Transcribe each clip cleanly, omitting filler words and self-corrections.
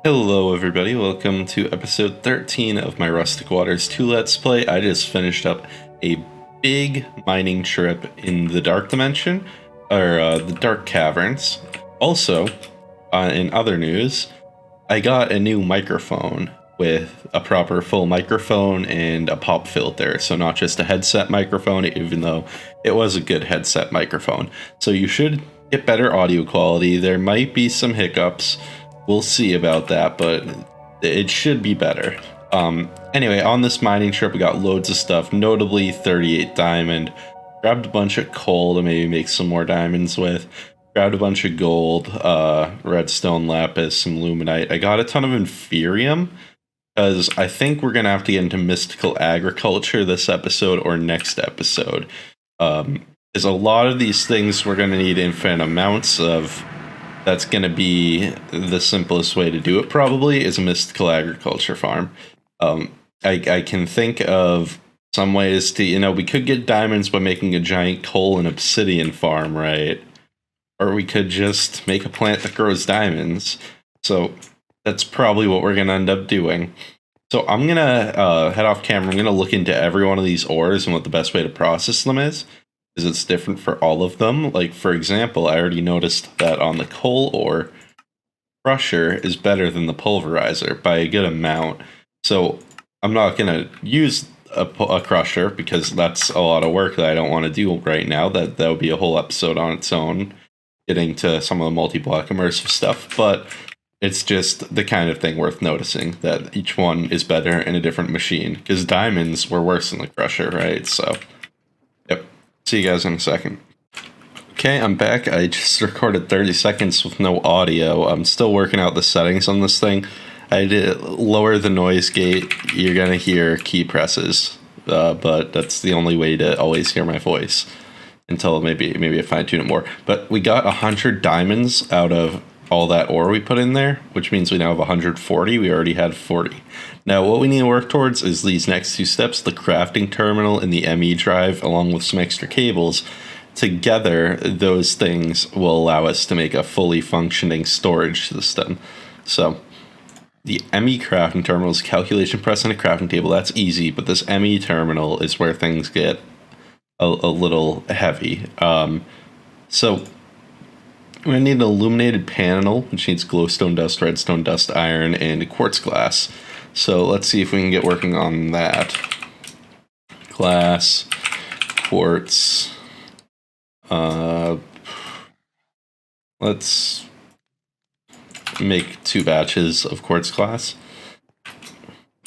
Hello everybody, welcome to episode 13 of my Rustic Waters 2 Let's Play. I just finished up a big mining trip in the Dark Dimension, or the Dark Caverns. Also, in other news, I got a new microphone with a proper full microphone and a pop filter, so not just a headset microphone, even though it was a good headset microphone. So you should get better audio quality. There might be some hiccups. We'll see about that, but it should be better. Anyway, on this mining trip, we got loads of stuff, notably 38 diamond. Grabbed a bunch of coal to maybe make some more diamonds with. Grabbed a bunch of gold, redstone, lapis, some luminite. I got a ton of inferium, because I think we're going to have to get into mystical agriculture this episode or next episode. There's a lot of these things we're going to need infinite amounts of. That's going to be the simplest way to do it, probably, is a mystical agriculture farm. I can think of some ways to, we could get diamonds by making a giant coal and obsidian farm, right? Or we could just make a plant that grows diamonds. So that's probably what we're going to end up doing. So I'm going to head off camera. I'm going to look into every one of these ores and what the best way to process them is it's different for all of them. Like, for example, I already noticed that on the coal ore, crusher is better than the pulverizer by a good amount. So I'm not going to use a crusher because that's a lot of work that I don't want to do right now. That would be a whole episode on its own, getting to some of the multi-block immersive stuff. But it's just the kind of thing worth noticing, that each one is better in a different machine. Because diamonds were worse than the crusher, right? So, yep. See you guys in a second. Okay, I'm back. I just recorded 30 seconds with no audio. I'm still working out the settings on this thing. I did lower the noise gate. You're gonna hear key presses, but that's the only way to always hear my voice until maybe I fine tune it more. But we got 100 diamonds out of all that ore we put in there, which means we now have 140. We already had 40. Now, what we need to work towards is these next two steps, the crafting terminal and the ME drive, along with some extra cables. Together, those things will allow us to make a fully functioning storage system. So, the ME crafting terminal is calculation press on a crafting table. That's easy, but this ME terminal is where things get a little heavy. So, we're going to need an illuminated panel, which needs glowstone dust, redstone dust, iron, and quartz glass. So let's see if we can get working on that. Glass, quartz. Let's make 2 batches of quartz glass.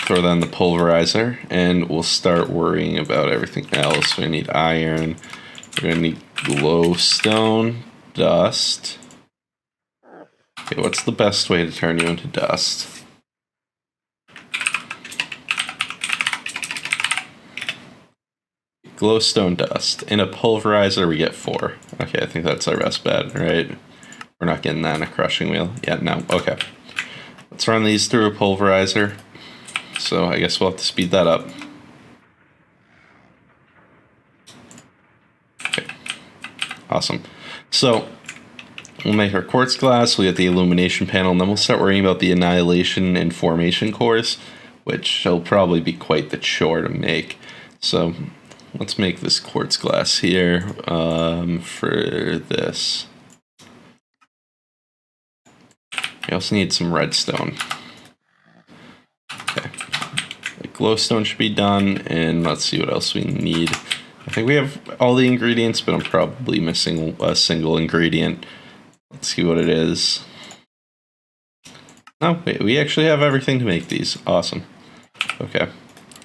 Throw that in the pulverizer, and we'll start worrying about everything else. We need iron. We're going to need glowstone dust. Okay, what's the best way to turn you into dust? Glowstone dust. In a pulverizer, we get 4. Okay, I think that's our best bet, right? We're not getting that in a crushing wheel. Yeah, no. Okay. Let's run these through a pulverizer. So I guess we'll have to speed that up. Okay. Awesome. So we'll make our quartz glass, we'll get the illumination panel, and then we'll start worrying about the annihilation and formation cores, which will probably be quite the chore to make. So let's make this quartz glass here for this. We also need some redstone. Okay. The glowstone should be done, and let's see what else we need. I think we have all the ingredients, but I'm probably missing a single ingredient. Let's see what it is. Oh, wait, we actually have everything to make these. Awesome. Okay.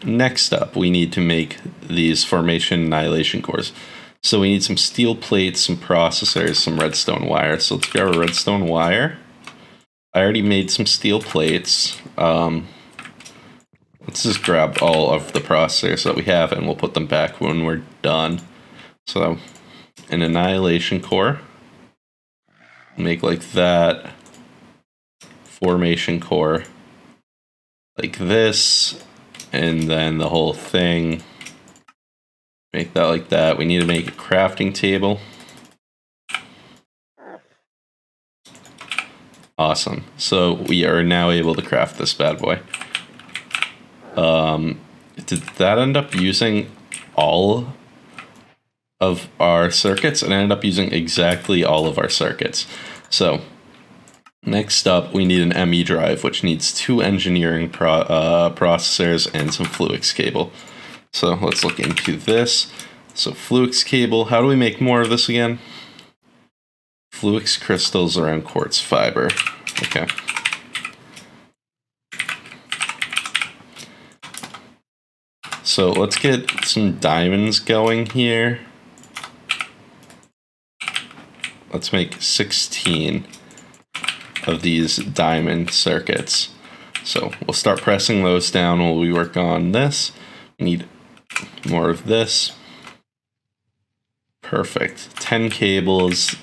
Next up, we need to make these formation annihilation cores. So we need some steel plates, some processors, some redstone wire. So let's grab a redstone wire. I already made some steel plates. Let's just grab all of the processors that we have, and we'll put them back when we're done. So, an annihilation core. Make like that. Formation core. Like this. And then the whole thing. Make that like that. We need to make a crafting table. Awesome. So we are now able to craft this bad boy. Did that end up using all of our circuits? It ended up using exactly all of our circuits. So next up, we need an ME drive, which needs 2 engineering processors and some Fluix cable. So let's look into this. So Fluix cable, how do we make more of this again? Fluix crystals around quartz fiber. Okay. So let's get some diamonds going here. Let's make 16 of these diamond circuits. So we'll start pressing those down while we work on this. We need more of this. Perfect. 10 cables.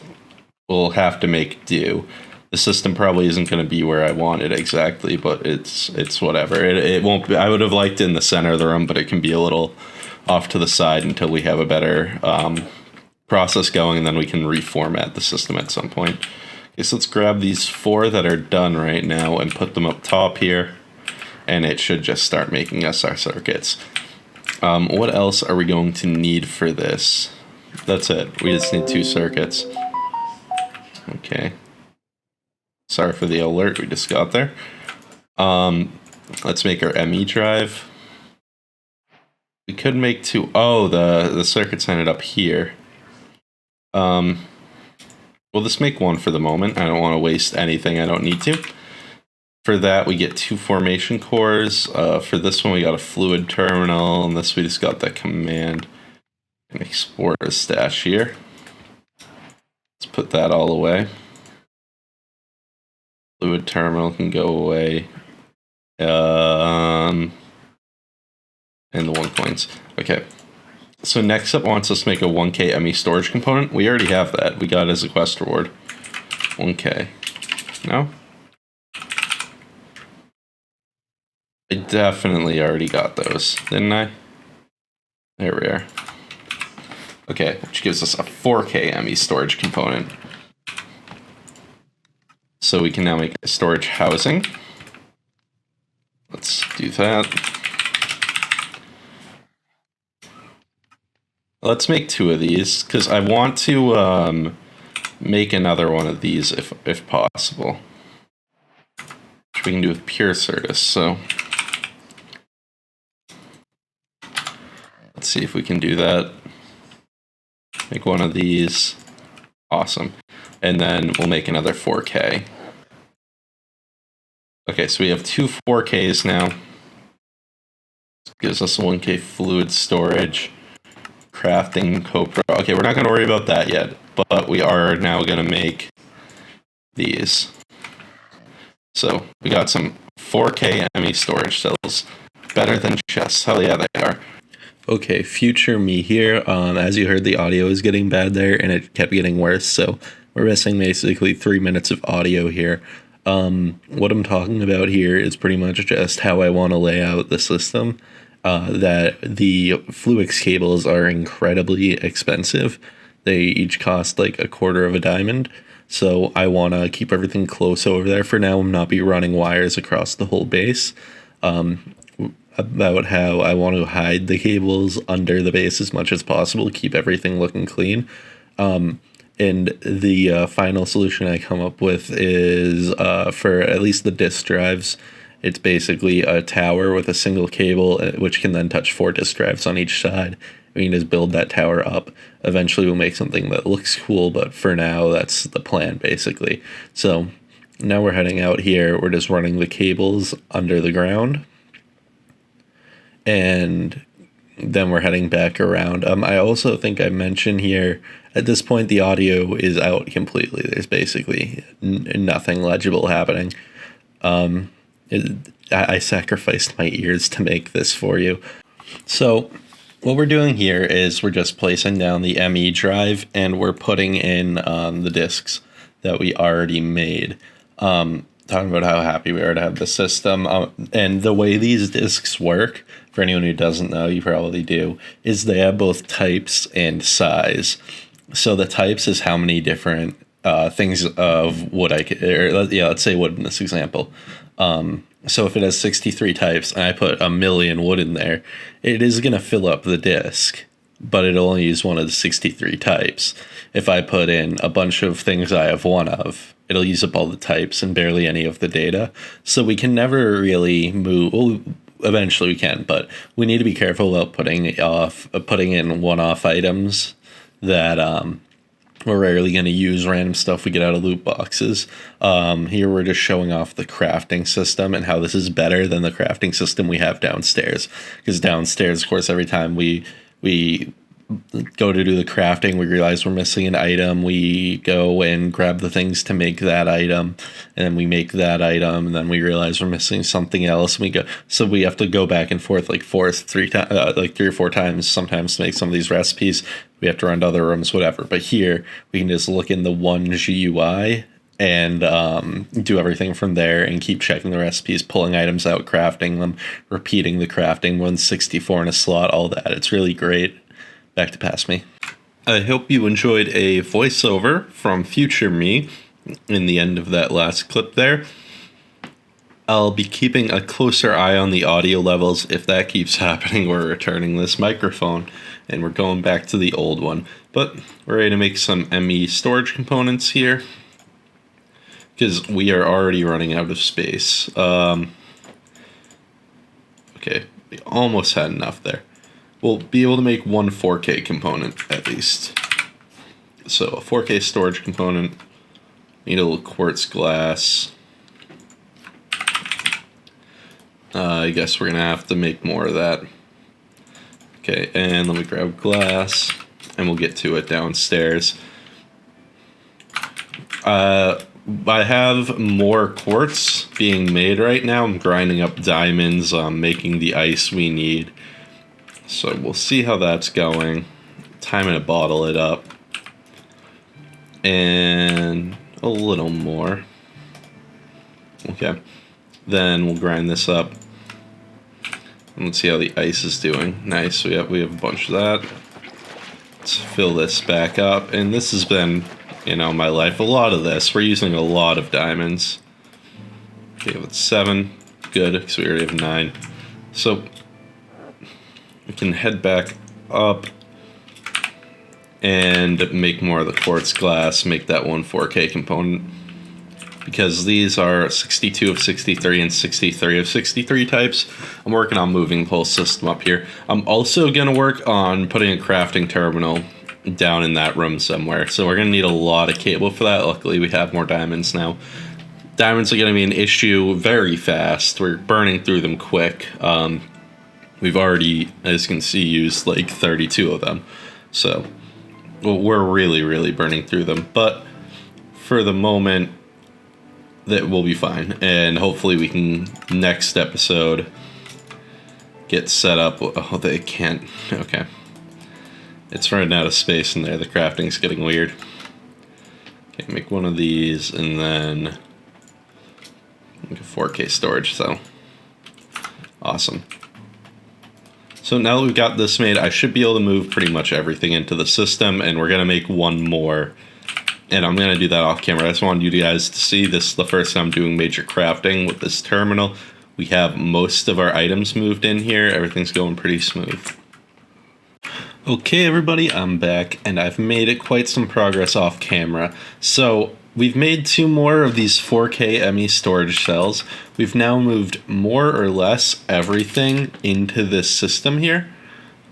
We'll have to make do. The system probably isn't going to be where I want it exactly, but it's whatever. It won't be, I would have liked it in the center of the room, but it can be a little off to the side until we have a better process going, and then we can reformat the system at some point. Okay, so let's grab these 4 that are done right now and put them up top here, and it should just start making us our circuits. What else are we going to need for this? That's it. We just need 2 circuits. Okay. Sorry for the alert we just got there. Let's make our ME drive. We could make 2. Oh, the circuits ended up here. We'll just make 1 for the moment. I don't want to waste anything I don't need to. For that, we get 2 formation cores. For this one, we got a fluid terminal, and this we just got that command. And export a stash here. Let's put that all away. Fluid terminal can go away. And the 1 points. Okay. So next up wants us to make a 1K ME storage component. We already have that. We got it as a quest reward. 1K. No? I definitely already got those, didn't I? There we are. Okay, which gives us a 4K ME storage component. So we can now make a storage housing. Let's do that. Let's make 2 of these, because I want to make another one of these if possible. Which we can do with pure Certus, so let's see if we can do that. Make 1 of these. Awesome. And then we'll make another 4K. Okay, so we have 2 4Ks now. Gives us a 1K fluid storage. Crafting Copra. Okay, we're not going to worry about that yet, but we are now going to make these. So we got some 4K ME storage cells. Better than chests. Hell yeah, they are. Okay, future me here. As you heard, the audio is getting bad there, and it kept getting worse, so we're missing basically 3 minutes of audio here. What I'm talking about here is pretty much just how I want to lay out the system. That the Fluix cables are incredibly expensive. They each cost like $0.25 diamond. So I want to keep everything close over there for now and not be running wires across the whole base. About how I want to hide the cables under the base as much as possible, keep everything looking clean. And the final solution I come up with is for at least the disk drives. It's basically a tower with a single cable, which can then touch 4 disk drives on each side. We can just build that tower up. Eventually we'll make something that looks cool, but for now that's the plan basically. So now we're heading out here. We're just running the cables under the ground. And then we're heading back around. I also think I mentioned here, at this point the audio is out completely. There's basically nothing legible happening. I sacrificed my ears to make this for you. So what we're doing here is we're just placing down the ME drive and we're putting in the disks that we already made. Talking about how happy we are to have the system. And the way these disks work, for anyone who doesn't know, you probably do, is they have both types and size. So the types is how many different things of wood let's say wood in this example. So if it has 63 types and I put 1,000,000 wood in there, it is going to fill up the disk, but it'll only use one of the 63 types. If I put in a bunch of things I have one of, it'll use up all the types and barely any of the data. So we can never really move. Well, eventually we can, but we need to be careful about putting in one-off items that we're rarely going to use random stuff we get out of loot boxes. Here we're just showing off the crafting system and how this is better than the crafting system we have downstairs. Because downstairs, of course, every time we go to do the crafting, we realize we're missing an item. We go and grab the things to make that item, and then we make that item, and then we realize we're missing something else. So we have to go back and forth like three or four times sometimes to make some of these recipes. We have to run to other rooms, whatever. But here we can just look in the one GUI and do everything from there and keep checking the recipes, pulling items out, crafting them, repeating the crafting, 164 in a slot, all that. It's really great. Back to Pass Me. I hope you enjoyed a voiceover from future me in the end of that last clip there. I'll be keeping a closer eye on the audio levels. If that keeps happening, we're returning this microphone and we're going back to the old one. But we're ready to make some ME storage components here because we are already running out of space. Okay, we almost had enough there. We'll be able to make one 4K component at least. So a 4K storage component, need a little quartz glass. I guess we're gonna have to make more of that. Okay, and let me grab glass and we'll get to it downstairs. I have more quartz being made right now. I'm grinding up diamonds, making the ice we need. So we'll see how that's going. Time to bottle it up. And a little more. Okay. Then we'll grind this up. And let's see how the ice is doing. Nice, we have a bunch of that. Let's fill this back up. And this has been, my life. A lot of this. We're using a lot of diamonds. Okay, that's 7. Good, because we already have 9. So we can head back up and make more of the quartz glass, make that one 4K component. Because these are 62 of 63 and 63 of 63 types. I'm working on moving the whole system up here. I'm also going to work on putting a crafting terminal down in that room somewhere. So we're going to need a lot of cable for that. Luckily, we have more diamonds now. Diamonds are going to be an issue very fast. We're burning through them quick. We've already, as you can see, used like 32 of them. So we're really, really burning through them. But for the moment, that will be fine. And hopefully we can, next episode, get set up. Oh, they can't. Okay. It's running out of space in there. The crafting's getting weird. Okay, make one of these and then make a 4K storage. So awesome. So now that we've got this made, I should be able to move pretty much everything into the system, and we're going to make one more. And I'm going to do that off camera. I just wanted you guys to see this is the first time I'm doing major crafting with this terminal. We have most of our items moved in here. Everything's going pretty smooth. Okay, everybody, I'm back, and I've made it quite some progress off camera. So we've made 2 more of these 4K ME storage cells. We've now moved more or less everything into this system here.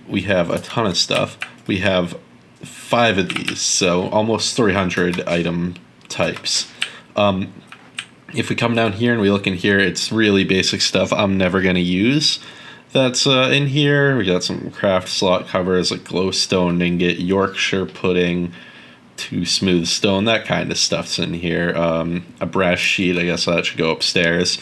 We have a ton of stuff. We have 5 of these, so almost 300 item types. If we come down here and we look in here, it's really basic stuff I'm never going to use. That's in here. We got some craft slot covers like glowstone ingot, Yorkshire pudding, 2 smooth stone, that kind of stuff's in here. A brass sheet, I guess that should go upstairs.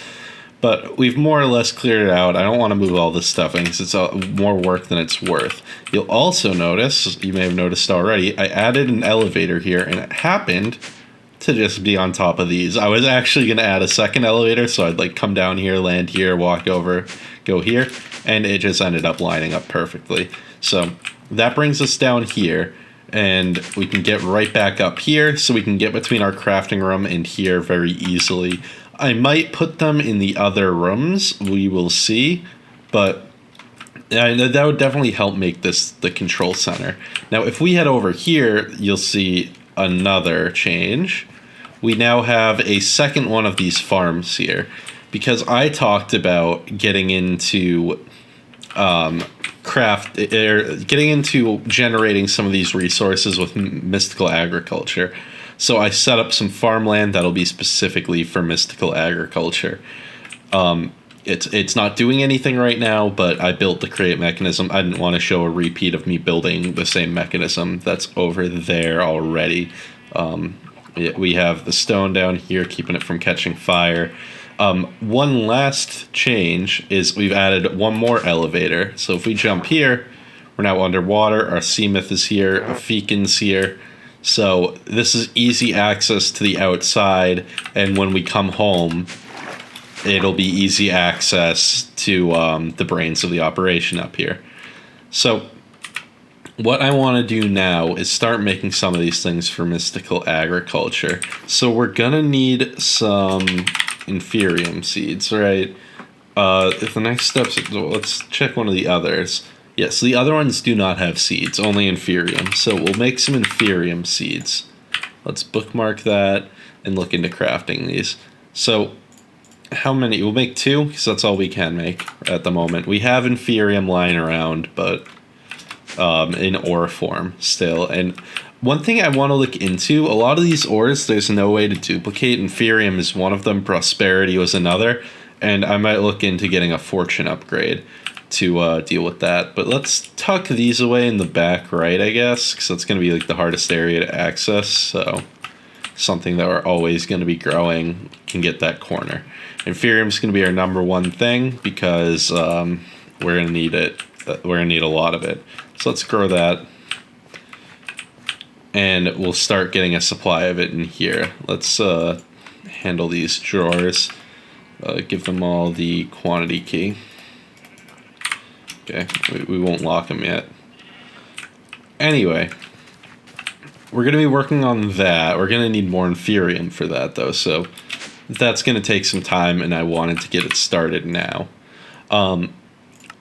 But we've more or less cleared it out. I don't want to move all this stuff in because it's more work than it's worth. You'll also notice, you may have noticed already, I added an elevator here, and it happened to just be on top of these. I was actually going to add a second elevator, so I'd like come down here, land here, walk over, go here, and it just ended up lining up perfectly. So that brings us down here. and we can get right back up here, so we can get between our crafting room and here very easily. I might put them in the other rooms, we will see, but that would definitely help make this the control center. Now, if we head over here, you'll see another change. We now have a second one of these farms here, because I talked about getting into getting into generating some of these resources with mystical agriculture. So I set up some farmland that'll be specifically for mystical agriculture. It's not doing anything right now, but I built the create mechanism. I didn't want to show a repeat of me building the same mechanism that's over there already. We have the stone down here, keeping it from catching fire. One last change is we've added one more elevator. So if we jump here, we're now underwater. Our Seamouth is here. A Feakin's here. So this is easy access to the outside. And when we come home, it'll be easy access to the brains of the operation up here. So what I want to do now is start making some of these things for mystical agriculture. So we're going to need some inferium seeds, right? If the next steps, let's check one of the others. Yes, the other ones do not have seeds, only inferium. So we'll make some inferium seeds. Let's bookmark that and look into crafting these. So how many? We'll make 2, because that's all we can make at the moment. We have inferium lying around, but in ore form still. And one thing I want to look into, a lot of these ores, there's no way to duplicate. Inferium is one of them, prosperity was another, and I might look into getting a fortune upgrade to deal with that. But let's tuck these away in the back right, I guess, because that's going to be like the hardest area to access. So something that we're always going to be growing can get that corner. Inferium is going to be our number one thing, because we're going to need it. We're going to need a lot of it. So let's grow that. And we'll start getting a supply of it in here. Let's handle these drawers. Give them all the quantity key. Okay, we won't lock them yet. Anyway, we're going to be working on that. We're going to need more inferium for that, though. So that's going to take some time, and I wanted to get it started now.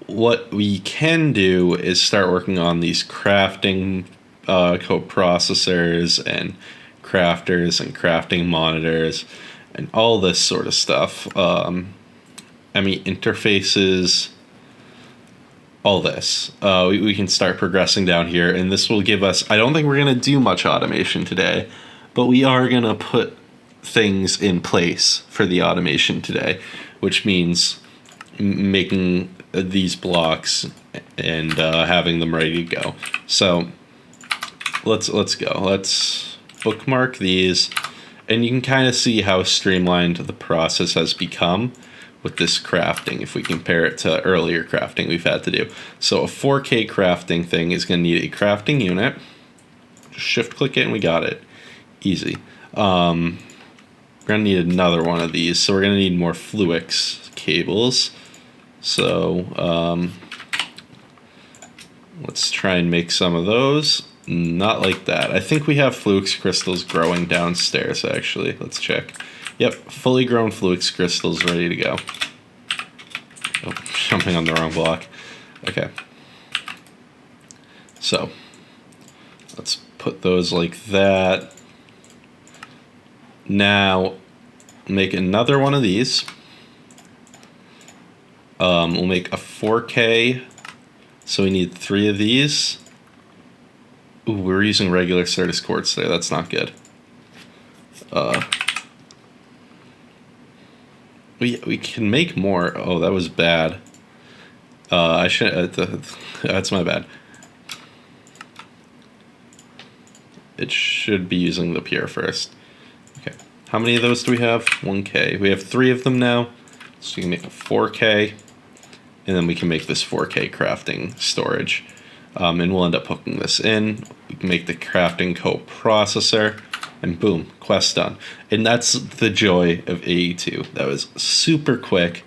What we can do is start working on these crafting coprocessors and crafters and crafting monitors and all this sort of stuff. Interfaces, all this. We can start progressing down here, and this will give us, I don't think we're going to do much automation today, but we are going to put things in place for the automation today, which means making these blocks and having them ready to go. So let's go. Let's bookmark these, and you can kind of see how streamlined the process has become with this crafting if we compare it to earlier crafting we've had to do. So a 4K crafting thing is going to need a crafting unit. Just shift click it and we got it. Easy. We're going to need another one of these, so we're going to need more Fluix cables. So let's try and make some of those. Not like that. I think we have Fluix crystals growing downstairs, actually. Let's check. Yep, fully grown Fluix crystals ready to go. Oh, jumping on the wrong block. Okay. So let's put those like that. Now make another one of these. We'll make a 4K. So we need 3 of these. Ooh, we're using regular Certus quartz there. That's not good. We can make more. Oh, that was bad. I should. That's my bad. It should be using the pure first. Okay. How many of those do we have? 1K. We have 3 of them now. So we can make a 4K. And then we can make this 4K crafting storage. And we'll end up hooking this in. We can make the crafting coprocessor. And boom, quest done. And that's the joy of AE2. That was super quick.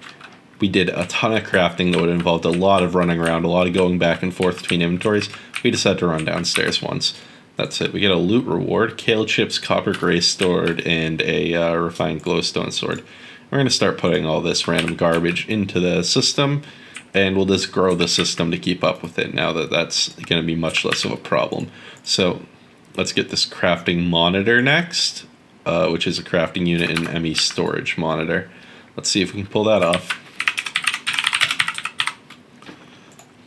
We did a ton of crafting that would have involved a lot of running around, a lot of going back and forth between inventories. We just had to run downstairs once. That's it. We get a loot reward, kale chips, copper gray sword, and a refined glowstone sword. We're going to start putting all this random garbage into the system, and we'll just grow the system to keep up with it now that that's going to be much less of a problem. So let's get this crafting monitor next, which is a crafting unit in ME storage monitor. Let's see if we can pull that off.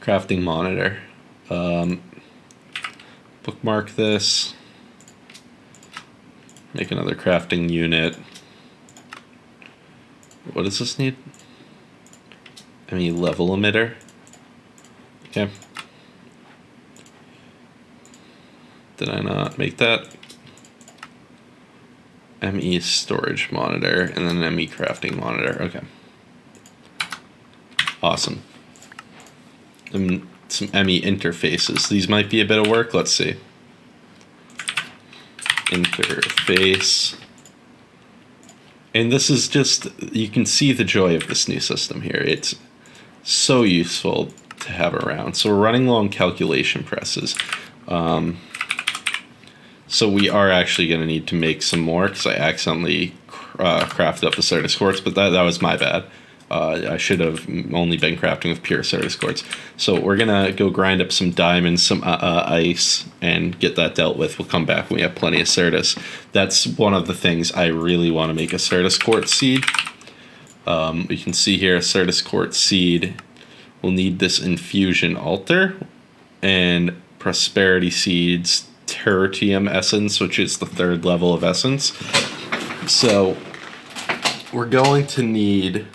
Crafting monitor. Bookmark this. Make another crafting unit. What does this need? ME level emitter. Okay. Did I not make that? ME storage monitor and then ME crafting monitor. Okay. Awesome. And some ME interfaces. These might be a bit of work. Let's see. Interface. And this is just, you can see the joy of this new system here. It's so useful to have around. So we're running low on calculation presses. So we are actually going to need to make some more because I accidentally crafted up the Certus quartz, but that was my bad. I should have only been crafting with pure Certus quartz. So we're going to go grind up some diamonds, some ice, and get that dealt with. We'll come back when we have plenty of Certus. That's one of the things I really want to make a Certus quartz seed. You can see here a Certus quartz seed. We'll need this infusion altar and prosperity seeds, tertium essence, which is the 3rd level of essence. So we're going to need...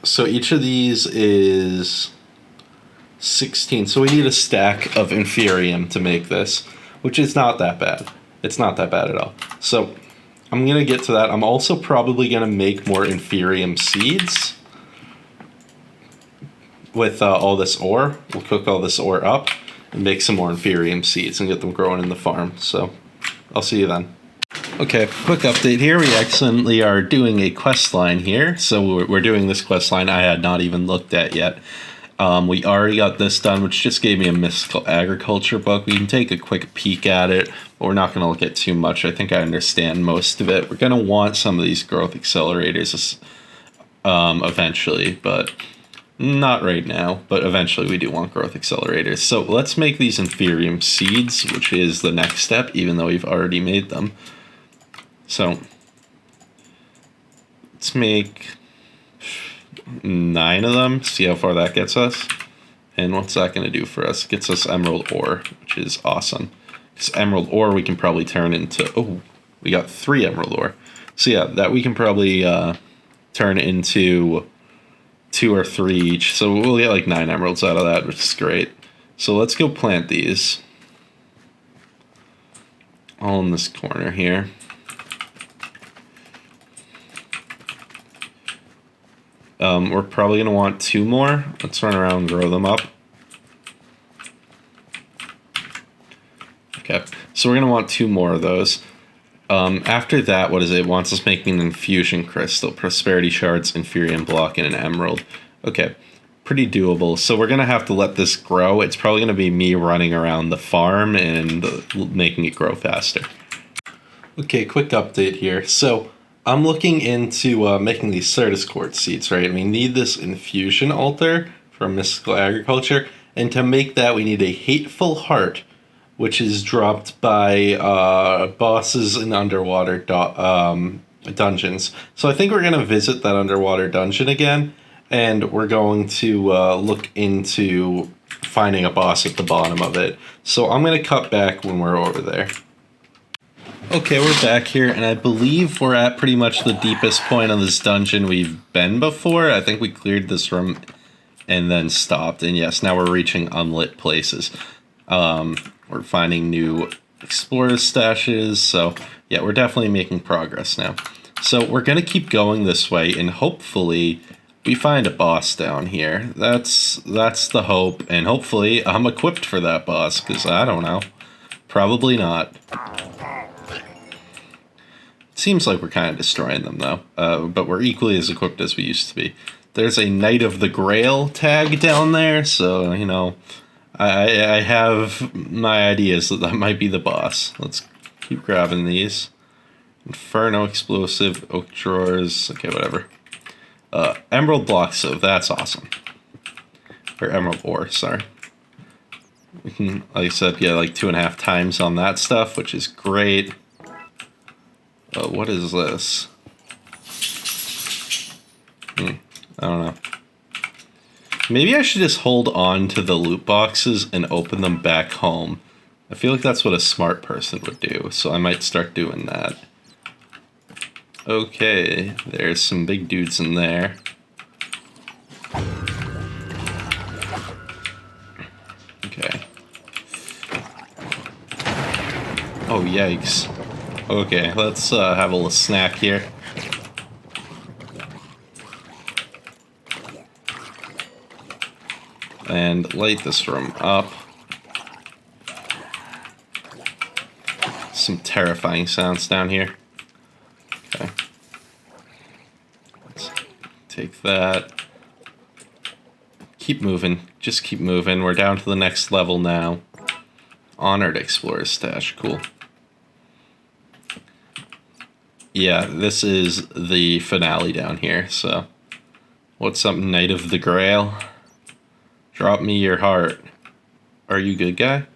So each of these is 16. So we need a stack of inferium to make this, which is not that bad. It's not that bad at all. So I'm going to get to that. I'm also probably going to make more inferium seeds with all this ore. We'll cook all this ore up and make some more inferium seeds and get them growing in the farm. So I'll see you then. Okay, quick update here. We accidentally are doing a quest line here. So we're doing this quest line I had not even looked at yet. We already got this done, which just gave me a mystical agriculture book. We can take a quick peek at it, but we're not going to look at too much. I think I understand most of it. We're going to want some of these growth accelerators eventually, but not right now. But eventually we do want growth accelerators. So let's make these inferium seeds, which is the next step, even though we've already made them. So let's make 9 of them, see how far that gets us. And what's that going to do for us? It gets us emerald ore, which is awesome. Because emerald ore we can probably turn into... Oh, we got 3 emerald ore. So yeah, that we can probably turn into 2 or 3 each. So we'll get like 9 emeralds out of that, which is great. So let's go plant these. All in this corner here. We're probably going to want 2 more. Let's run around and grow them up. Okay, so we're going to want 2 more of those. After that, what is it? It wants us making an infusion crystal, prosperity shards, inferium block, and an emerald. Okay, pretty doable. So we're going to have to let this grow. It's probably going to be me running around the farm and making it grow faster. Okay, quick update here. So I'm looking into making these Certus quartz seeds, right? We need this infusion altar for mystical agriculture, and to make that we need a hateful heart, which is dropped by bosses in underwater dungeons. So I think we're going to visit that underwater dungeon again, and we're going to look into finding a boss at the bottom of it. So I'm going to cut back when we're over there. Okay, we're back here, and I believe we're at pretty much the deepest point of this dungeon we've been before. I think we cleared this room and then stopped, and yes, now we're reaching unlit places. We're finding new explorer stashes, so yeah, we're definitely making progress now. So we're going to keep going this way, and hopefully we find a boss down here. That's the hope, and hopefully I'm equipped for that boss, because I don't know. Probably not. Seems like we're kind of destroying them, though. But we're equally as equipped as we used to be. There's a Knight of the Grail tag down there, so, you know, I have my ideas that might be the boss. Let's keep grabbing these. Inferno explosive, oak drawers. Okay, whatever. Emerald blocks, so that's awesome. Or emerald ore, sorry. We can, like I said, get like 2.5 times on that stuff, which is great. What is this? I don't know. Maybe I should just hold on to the loot boxes and open them back home. I feel like that's what a smart person would do, so I might start doing that. Okay, there's some big dudes in there. Okay. Oh, yikes. Okay, let's have a little snack here. And light this room up. Some terrifying sounds down here. Okay. Let's take that. Keep moving. Just keep moving. We're down to the next level now. Honored Explorer stash. Cool. Yeah, this is the finale down here, so... What's up, Knight of the Grail? Drop me your heart. Are you good, guy?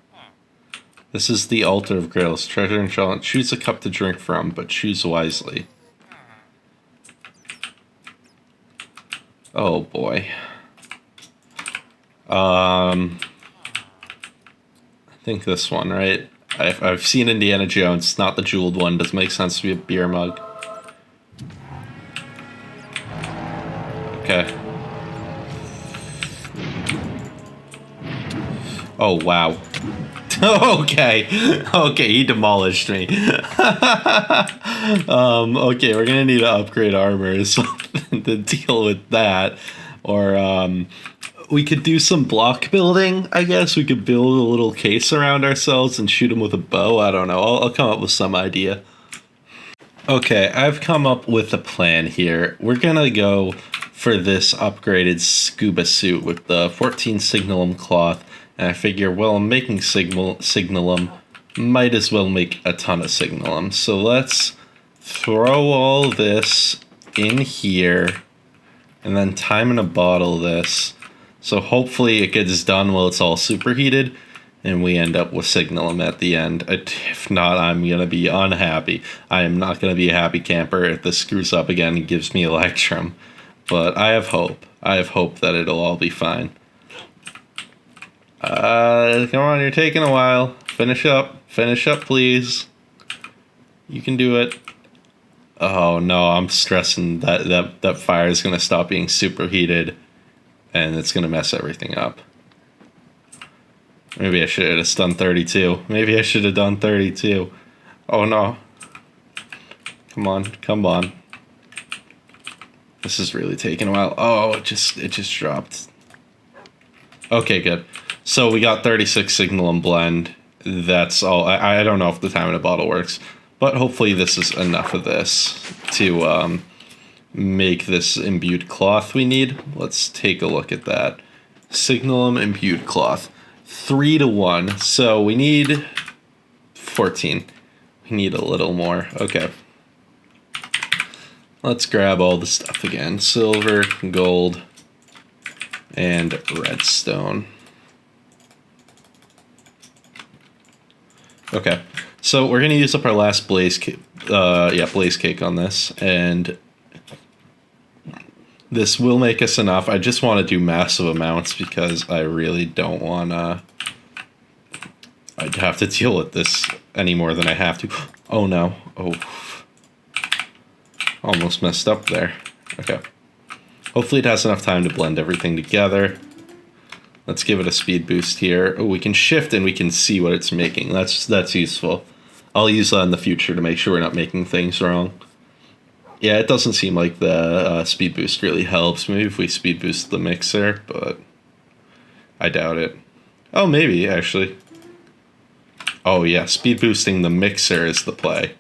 This is the Altar of Grails. Treasure and challenge. Choose a cup to drink from, but choose wisely. Oh, boy. I think this one, right? I've seen Indiana Jones. It's not the jeweled one. Doesn't make sense to be a beer mug. Okay. Oh, wow. Okay. Okay, he demolished me. Okay, we're gonna need to upgrade armor or something to deal with that. Or, we could do some block building, I guess. We could build a little case around ourselves and shoot them with a bow. I don't know. I'll come up with some idea. Okay, I've come up with a plan here. We're gonna go for this upgraded scuba suit with the 14 signalum cloth. And I figure, well, I'm making signalum, might as well make a ton of signalum. So let's throw all this in here and then time in a bottle this. So hopefully it gets done while it's all superheated and we end up with signalum at the end. If not, I'm going to be unhappy. I am not going to be a happy camper if this screws up again and gives me Electrum. But I have hope. I have hope that it'll all be fine. Come on, you're taking a while. Finish up. Finish up, please. You can do it. Oh, no, I'm stressing that fire is going to stop being superheated, and it's going to mess everything up. Maybe I should have just done 32. Maybe I should have done 32. Oh, no. Come on, come on. This is really taking a while. Oh, it just dropped. Okay, good. So we got 36 signalum blend. That's all. I don't know if the time in a bottle works, but hopefully this is enough of this to make this imbued cloth we need. Let's take a look at that. Signalum imbued cloth. 3-to-1. So we need 14. We need a little more. Okay. Let's grab all the stuff again. Silver, gold, and redstone. Okay, so we're gonna use up our last blaze cake on this, and this will make us enough. I just want to do massive amounts because I really don't wanna. I'd have to deal with this any more than I have to. Oh no! Oh, almost messed up there. Okay, hopefully it has enough time to blend everything together. Let's give it a speed boost here. Oh, we can shift and we can see what it's making. That's useful. I'll use that in the future to make sure we're not making things wrong. Yeah, it doesn't seem like the speed boost really helps. Maybe if we speed boost the mixer, but I doubt it. Oh, maybe, actually. Oh, yeah, speed boosting the mixer is the play.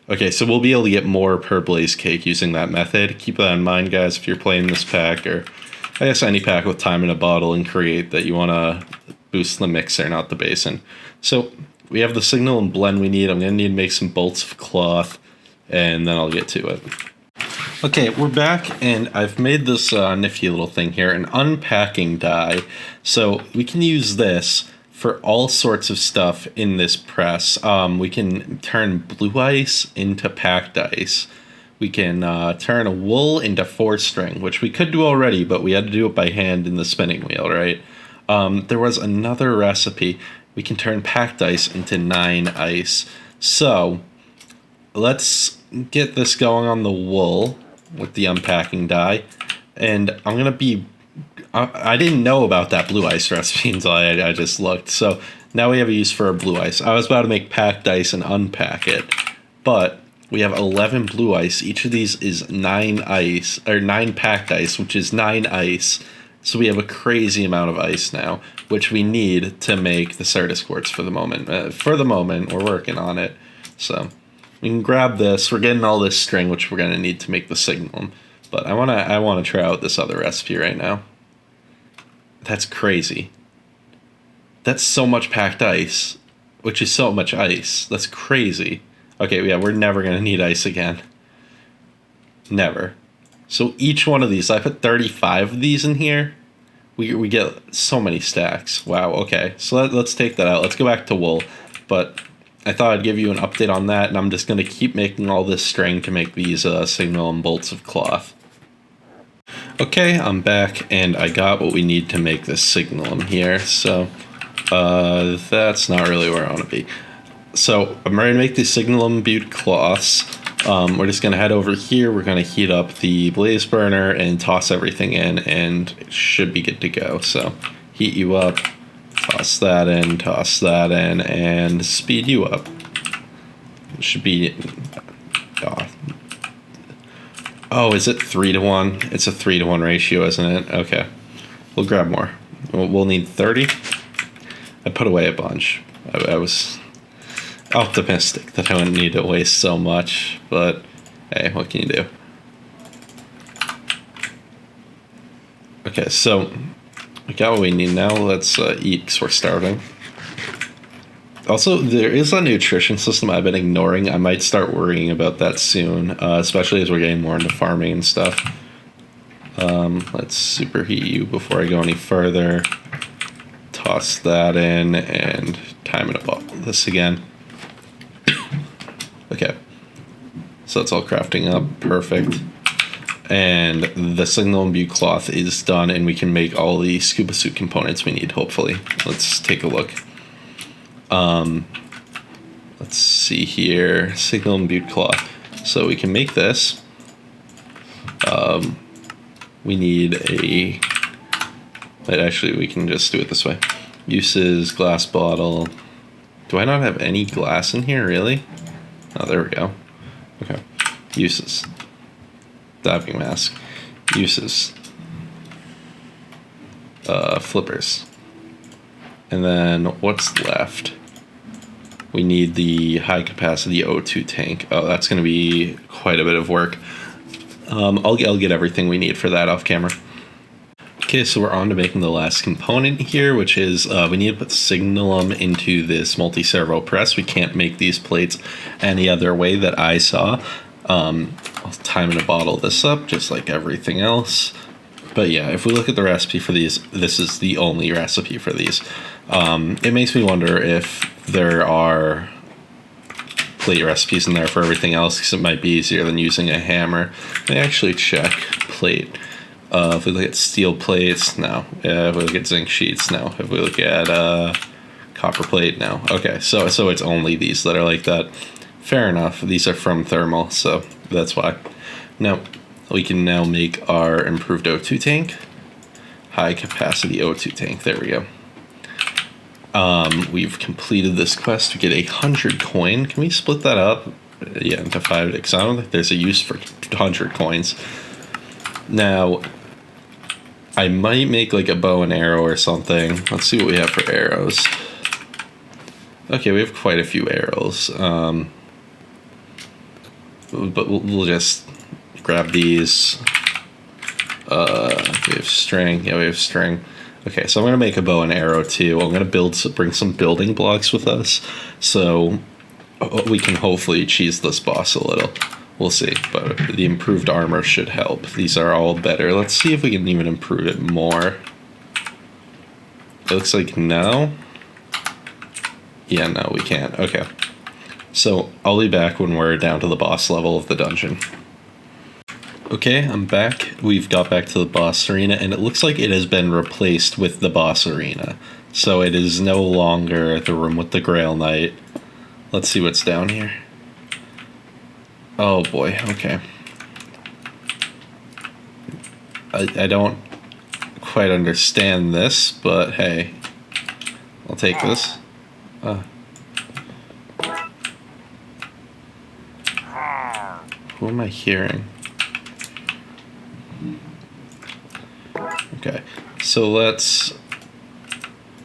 Okay, so we'll be able to get more per blaze cake using that method. Keep that in mind, guys, if you're playing this pack, or I guess any pack with time in a bottle and create that you want to boost the mixer, not the basin. So we have the signal and blend we need. I'm going to need to make some bolts of cloth, and then I'll get to it. Okay, we're back, and I've made this nifty little thing here, an unpacking die. So we can use this for all sorts of stuff in this press. We can turn blue ice into packed ice. We can turn a wool into 4-string, which we could do already, but we had to do it by hand in the spinning wheel, right? There was another recipe. We can turn packed ice into 9 ice. So let's get this going on the wool with the unpacking die. And I'm going to be... I didn't know about that blue ice recipe until I just looked. So now we have a use for a blue ice. I was about to make packed ice and unpack it, but we have 11 blue ice. Each of these is 9 ice, or 9 packed ice, which is 9 ice. So we have a crazy amount of ice now, which we need to make the Certus quartz for the moment. For the moment, we're working on it. So we can grab this. We're getting all this string, which we're going to need to make the signalum. But I want to try out this other recipe right now. That's crazy. That's so much packed ice, which is so much ice. That's crazy. Okay, yeah, we're never going to need ice again. Never. So each one of these, I put 35 of these in here. We get so many stacks. Wow, okay. So let's take that out. Let's go back to wool. But I thought I'd give you an update on that, and I'm just going to keep making all this string to make these signalum bolts of cloth. Okay, I'm back, and I got what we need to make this signalum here. So that's not really where I want to be. So I'm ready to make these signalum butte cloths. We're just going to head over here. We're going to heat up the blaze burner and toss everything in, and it should be good to go. So heat you up, toss that in, and speed you up. It should be... Oh, is it 3-to-1? It's a 3-to-1 ratio, isn't it? Okay. We'll grab more. We'll need 30. I put away a bunch. I was optimistic that I wouldn't need to waste so much, but hey, what can you do? Okay, so we got what we need now. Let's eat because we're starving. Also, there is a nutrition system I've been ignoring. I might start worrying about that soon, especially as we're getting more into farming and stuff. Let's superheat you before I go any further. Toss that in and time it up this again. Okay, so that's all crafting up. Perfect. And the signalum butte cloth is done, and we can make all the scuba suit components we need, hopefully. Let's take a look. Let's see here, signalum butte cloth. So we can make this. We need a... Actually, we can just do it this way. Uses, glass bottle. Do I not have any glass in here, really? Oh, there we go. Okay. Uses. Diving mask. Uses. Flippers. And then what's left? We need the high capacity O2 tank. Oh, that's going to be quite a bit of work. I'll get everything we need for that off camera. Okay, so we're on to making the last component here, which is we need to put signalum into this multi-servo press. We can't make these plates any other way that I saw. I'll time and bottle this up just like everything else. But yeah, if we look at the recipe for these, this is the only recipe for these. It makes me wonder if there are plate recipes in there for everything else, because it might be easier than using a hammer. Let me actually check plate. If we look at steel plates, no. If we look at zinc sheets, no. If we look at copper plate, no. Okay, so it's only these that are like that. Fair enough. These are from thermal, so that's why. Now, we can now make our improved O2 tank. High capacity O2 tank. There we go. We've completed this quest to get 100 coin. Can we split that up? Yeah, into 5. Because I don't think there's a use for 100 coins. Now, I might make like a bow and arrow or something. Let's see what we have for arrows. Okay, we have quite a few arrows. But we'll just grab these. We have string. Yeah, we have string. Okay, so I'm going to make a bow and arrow too. I'm going to bring some building blocks with us, so we can hopefully cheese this boss a little. We'll see, but the improved armor should help. These are all better. Let's see if we can even improve it more. It looks like no. Yeah, no, we can't. Okay. So I'll be back when we're down to the boss level of the dungeon. Okay, I'm back. We've got back to the boss arena, and it looks like it has been replaced with the boss arena. So it is no longer the room with the Grail Knight. Let's see what's down here. Oh boy, okay. I don't quite understand this, but hey, I'll take this. Who am I hearing? Okay, so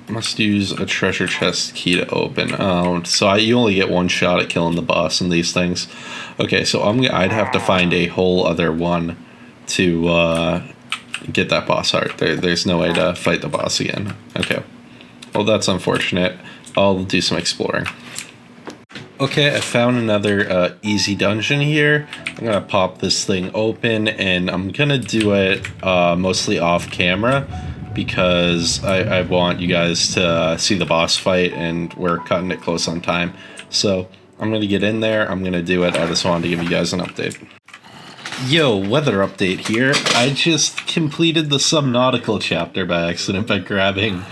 must use a treasure chest key to open. You only get one shot at killing the boss in these things. Okay, so I'd have to find a whole other one to get that boss heart. There's no way to fight the boss again. Okay, well that's unfortunate. I'll do some exploring. Okay, I found another easy dungeon here. I'm gonna pop this thing open, and I'm gonna do it mostly off camera because I want you guys to see the boss fight, and we're cutting it close on time. So I'm gonna get in there, I'm gonna do it. I just wanted to give you guys an update. Yo, weather update here. I just completed the Subnautical chapter by accident by grabbing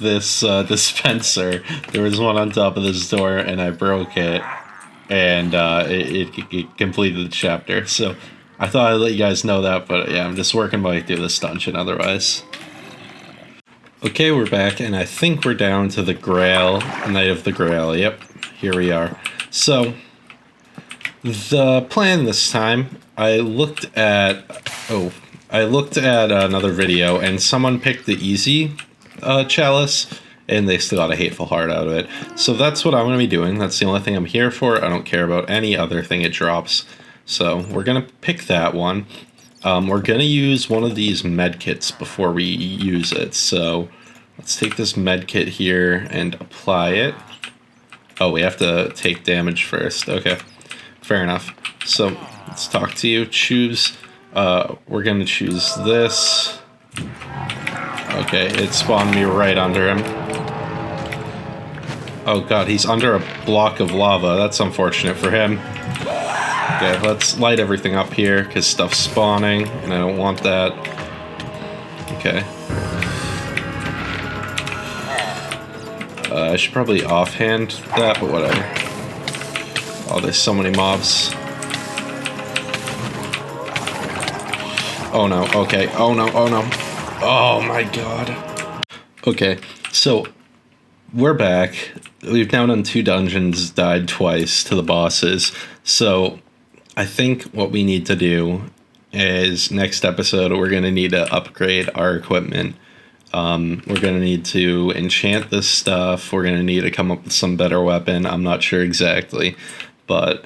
this dispenser. There was one on top of this door, and I broke it, and it completed the chapter. So I thought I'd let you guys know that, but yeah, I'm just working my way through this dungeon otherwise. Okay, we're back, and I think we're down to the Grail, Knight of the Grail. Yep, here we are. So the plan this time, I looked at another video, and someone picked the easy chalice, and they still got a hateful heart out of it. So that's what I'm going to be doing. That's the only thing I'm here for. I don't care about any other thing it drops. So we're going to pick that one. We're going to use one of these med kits before we use it. So let's take this med kit here and apply it. Oh, we have to take damage first. Okay. Fair enough. So let's talk to you. Choose. We're going to choose this. Okay, it spawned me right under him. Oh god, he's under a block of lava. That's unfortunate for him. Okay, let's light everything up here because stuff's spawning and I don't want that. Okay. I should probably offhand that, but whatever. Oh, there's so many mobs. Oh no, okay. Oh no, oh no. Oh my god. Okay, so we're back. We've now done 2 dungeons, died twice to the bosses. So I think what we need to do is next episode we're going to need to upgrade our equipment. We're going to need to enchant this stuff. We're going to need to come up with some better weapon. I'm not sure exactly, but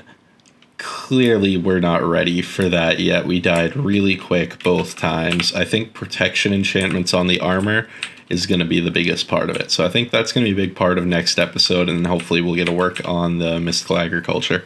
clearly we're not ready for that yet. We died really quick both times. I think protection enchantments on the armor is going to be the biggest part of it. So I think that's going to be a big part of next episode, and hopefully we'll get to work on the mystical agriculture.